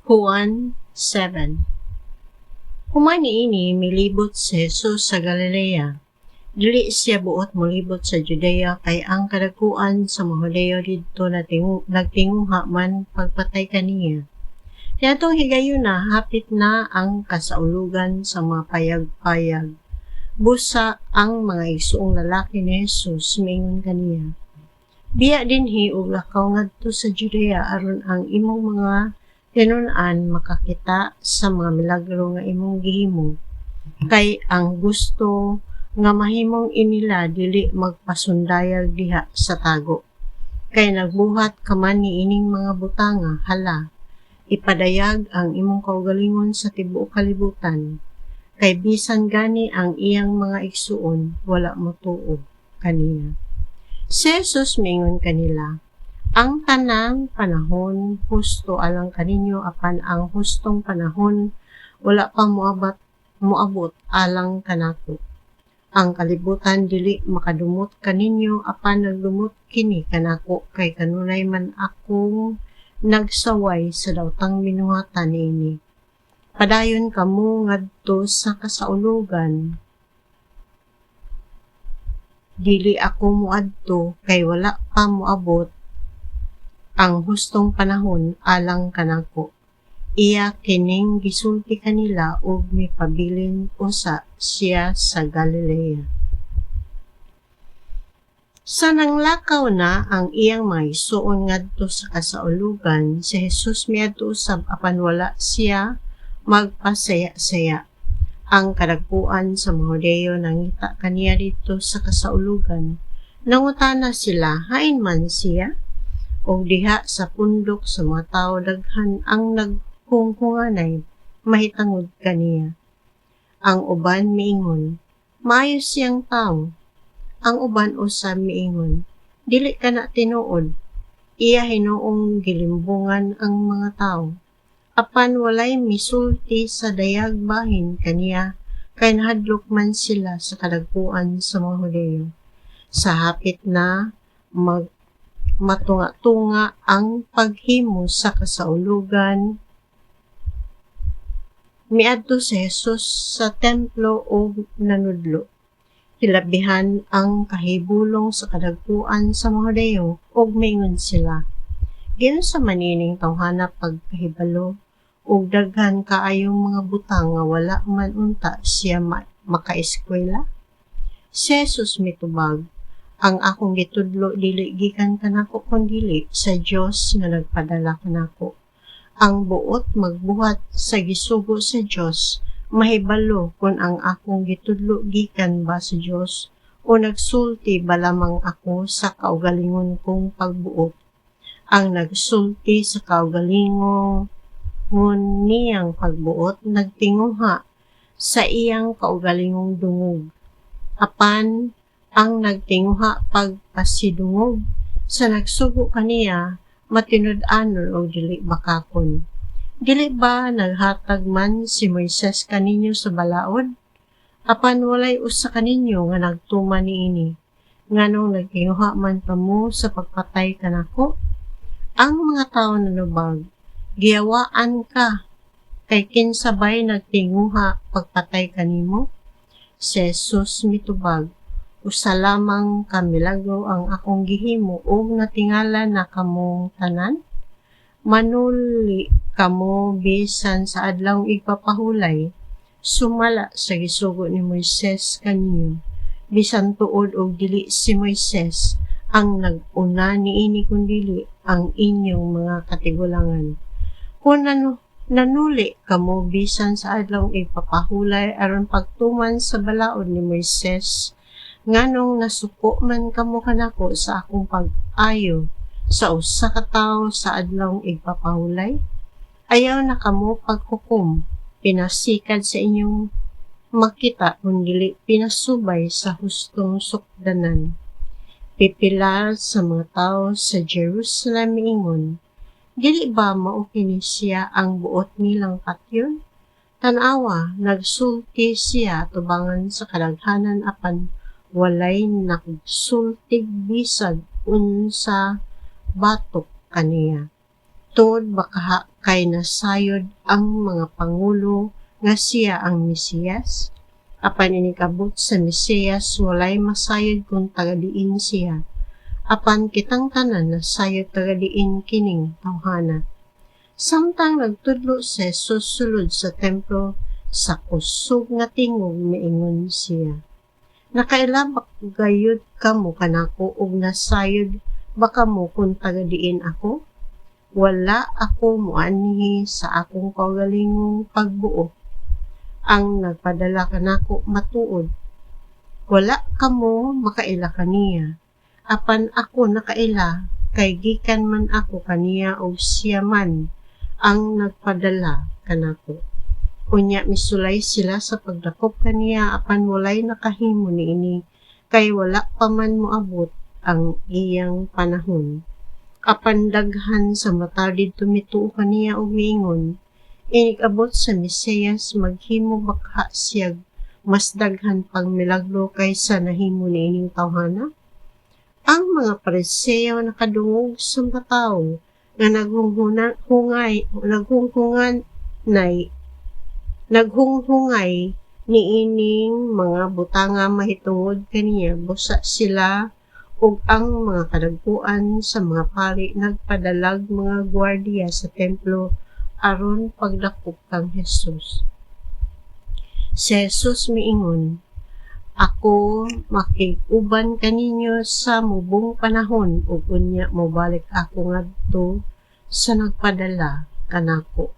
Juan 7. Human niini milibot si Jesus sa Galilea. Dili siya buot molibot sa Judea kay ang kadakuan sa mga Hudeo didto nagtinguha man pagpatay kaniya. Niadtong higayuna hapit na ang kasaulugan sa mga payag-payag. Busa ang mga igsuong lalaki ni Jesus miingon kaniya. Biya dinhi og lakaw ngadto sa Judea aron ang imong mga tinun-an makakita sa mga milagro nga imong gihimo. Kay ang gusto nga mahimong inila dili magpasundayag diha sa tago. Kay nagbuhat ka man ni ining mga butanga, hala, ipadayag ang imong kaugalingon sa tibuok kalibutan. Kay bisan gani ang iyang mga igsuon, wala mo tuo kaniya. Si Jesus mingon kanila, ang tanang panahon husto alang kaninyo apan ang hustong panahon wala pa moabot alang kanako. Ang kalibutan dili makadumot kaninyo apan nagdumot kini kanako kay kanunay man akong nagsaway sa dawtang binuhatan niini. Padayon kamo ngadto sa kasaulugan. Dili ako moadto kay wala pa moabot ang hustong panahon alang kanako. Iya kining gisulti kanila ug mipabilin usa siya sa Galilea. Sa nanglakaw na ang iyang mga igsuon ngadto sa kasaulugan, si Jesus miadto usab apan wala siya magpasaya-saya. Ang kadagpuan sa mga Hudeo nangita kaniya dito sa kasaulugan. Nangutana sila, hain man siya? O diha sa pundok sa mga tao daghan ang nagkungkunganay, mahitangod kaniya. Ang uban miingon, maayos siyang tao. Ang uban usab miingon, dili ka na tinuod. Iya hinuong gilimbungan ang mga tao. Apan walay misulti sa dayag bahin kaniya, kay nahadlok man sila sa kadagpuan sa mga Hudeo. Sa hapit na matunga-tunga ang paghimo sa kasaulugan, miadto si Jesus sa templo o nanudlo. Hilabihan ang kahibulong sa kadagpuan sa mga Hudeo ug miingon sila, giun sa manining tawhana pagkahibalo ug daghan kaayong mga butang nga wala man unta siya makaeskwela. Si Jesus mitubag, ang akong gitudlo dili gikan kanako kundi sa Dios nga nagpadala kanako. Ang buot magbuhat sa gisugo sa Dios, mahibalo kung ang akong gitudlo gikan ba sa Dios o nagsulti ba lamang ako sa kaugalingon kong pagbuot. Ang nagsulti sa kaugalingon niyang pagbuot nagtinguha sa iyang kaugalingong dungog. Apan ang nagtinguha pagpasidungog sa nagsugo kaniya matinud-anon o dili bakakon. Dili ba naghatag man si Moises kaninyo sa balaod? Apan walay usa kaninyo nga nagtuman niini. Nganong nagtinguha man kamo sa pagpatay kanako? Ang mga tawo nanubag, giyawaan ka, kay kinsabay nagtinguha pagpatay kanimo? Si Jesus mitubag, usa lamang ka milagro ang akong gihimo ug natingala na kamong tanan? Manuli kamo bisan sa adlaw igpapahulay, sumala sa gisugo ni Moises kaninyo. Bisan tuod og dili si Moises ang nag-una niini kundi ang inyong mga katigulangan. Kung nanuli kamo bisan sa adlaw igpapahulay aron pagtuman sa balaod ni Moises, nganong nasuko man kamo kanako sa akong pag-ayo sa usa ka tawo sa adlaw igpapahulay? Ayaw na kamo paghukom, pinasikad sa inyong makita kundi pinasubay sa hustong sukdanan. Pipila sa mga tao sa Jerusalem miingon, dili ba mao kini siya ang buot nilang patyon? Tan-awa, nagsulti siya tubangan sa kadaghanan apan walay nagsultig bisag unsa batok kaniya. Tungod baka kay nasayod ang mga pangulo nga siya ang Mesiyas? Apan inikabot sa Mesiyas walay masayod kung tagadiin siya. Apan kitang tanan nasayod tagadiin kining tawhana. Samtang nagtudlo si Jesus sulod sa templo, sa kusog nga tingog miingon siya, "Nakailabak gayud kamo kanako og nasayod baka mo kung tagadiin ako? Wala ako moanhi sa akong kaugalingong pagbuo. Ang nagpadala kanako matuod. Wala kamo makaila kaniya. Apan ako nakaila, kay gikan man ako kaniya og siya man ang nagpadala kanako." Unya misulay sila sa pagdakop kaniya apan walay nakahimo niini, kay wala pa man moabot ang iyang panahon. Apan daghan sa mata didto mituo kaniya og miingon, inig-abot sa Mesiyas maghimo baka siyag mas daghan pang milagro kaysa nahimo niining tawhana? Ang mga Pariseo nakadungog sa mga tawo nga naghunghungay niining mga butanga mahitungod kaniya, busa sila ug ang mga kadagpuan sa mga pari nagpadalag mga gwardiya sa templo aron pagdakop kang Jesus. Si Jesus miingon, "Ako makig-uban kaninyo sa mubong panahon ug unya mobalik ako ngadto sa nagpadala kanako.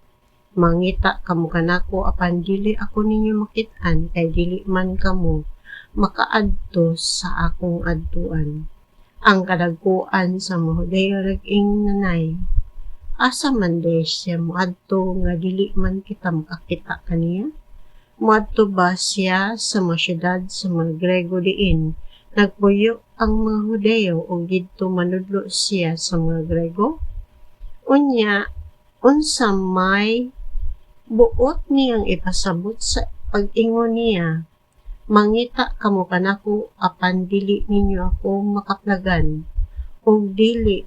Mangita kamo kanako apan dili ako ninyo makit-an kay dili man kamo makaadto sa akong adtuan." Ang kadagkuan sa mga Hudiyo nag-ing nanay, "Asa man di siya moadto nga dili man kita makakita kaniya? Moadto ba siya sa mga syudad sa mga Grego diin? Nagpuyo ang mga Hudiyo o didto manudlo siya sa mga Grego? Unya, unsa may buot niyang ipasabot sa pag-ingon niya, mangita kamo kanako apan dili ninyo ako makaplagan o dili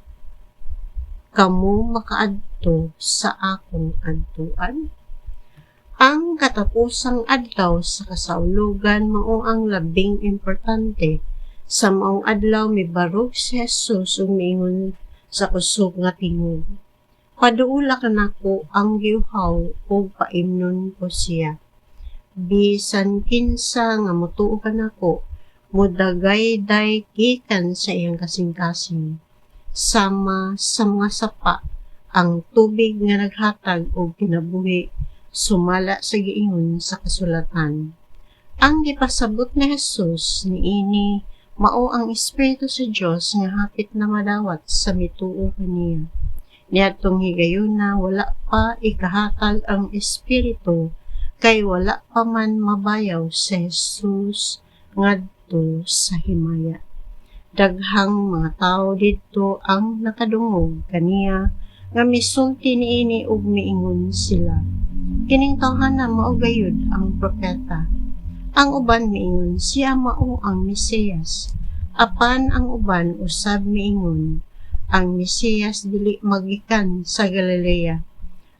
kamo makaadto sa akong adtuan?" Ang katapusang adlaw sa kasaulogan mao ang labing importante. Sa maong adlaw mibarog si Jesus ug miingon sa kusog nga tingog, "Paduula kanako ang giuhaw ug paimnon ko siya. Bisan kinsa nga motuo kanako, mudagayday gikan sa iyang kasing-kasing. Sama sa mga sapa, ang tubig nga naghatag og kinabuhi, sumala sa giingon sa kasulatan." Ang gipasabot ni Jesus niini mao ang Espiritu sa Dios nga hapit na madawat sa mituo kaniya. Niadtong higayuna wala pa ikahatag ang Espiritu, kay wala pa man mabayaw si Jesus ngadto sa himaya. Daghang mga tawo didto ang nakadungog kaniya nga misulti niini ug miingon sila, "Kining tawhana mao gayud ang propeta." Ang uban miingon, "Siya mao ang Mesiyas." Apan ang uban usab miingon, "Ang Mesiyas dili magikan sa Galilea."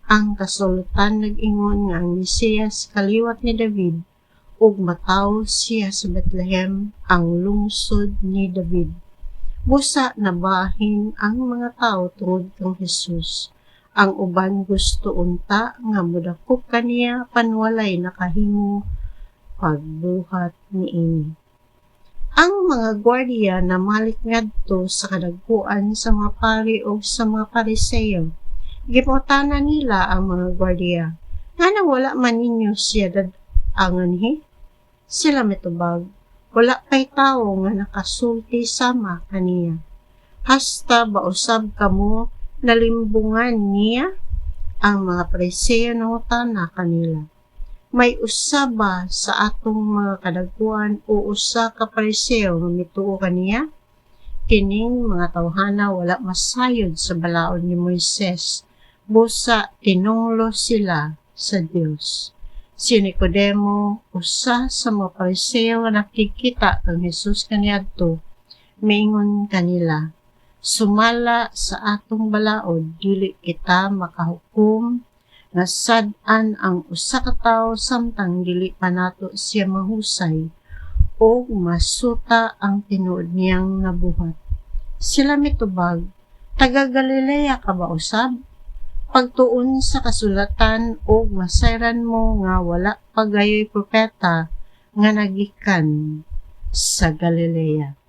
Ang kasulatan nag-ingon nga ang Mesiyas kaliwat ni David ug matawo siya sa Bethlehem, ang lungsod ni David. Busa nabahin ang mga tawo tungod kang Jesus. Ang uban gusto unta nga modakop kaniya panwalay nakahimo pagbuhat niini. Ang mga gwardiya na malik ngadto sa kadagkuan sa mga pari o sa mga Pariseo. Gipangutana nila ang mga gwardiya, "Ngano wala man ninyo siya dadanganhi?" Sila mitubag, "Wala pay tawo nga nakasulti sama kaniya. Hasta ba usab kamo nalimbungan niya?" Ang mga Pariseo nangutana kanila, "May usa ba sa atong mga kadagkuan o usa ka Pariseo nga mituo kaniya? Kining mga tawhana wala masayod sa balaod ni Moises, busa tinunglo sila sa Dios." Si Nicodemo, usa sa mga Pariseo nga nakikita kang Jesus kaniadto, miingon kanila, sumala sa atong balaod dili kita makahukom nga sad-an ang usa ka tawo samtang dili pa nato siya mahusay o masuta ang tinuod niyang nabuhat. Sila mitubag, taga Galilea ka ba usab? Pagtuon sa kasulatan o masayran mo nga wala pagayoy propeta nga nagikan sa Galilea.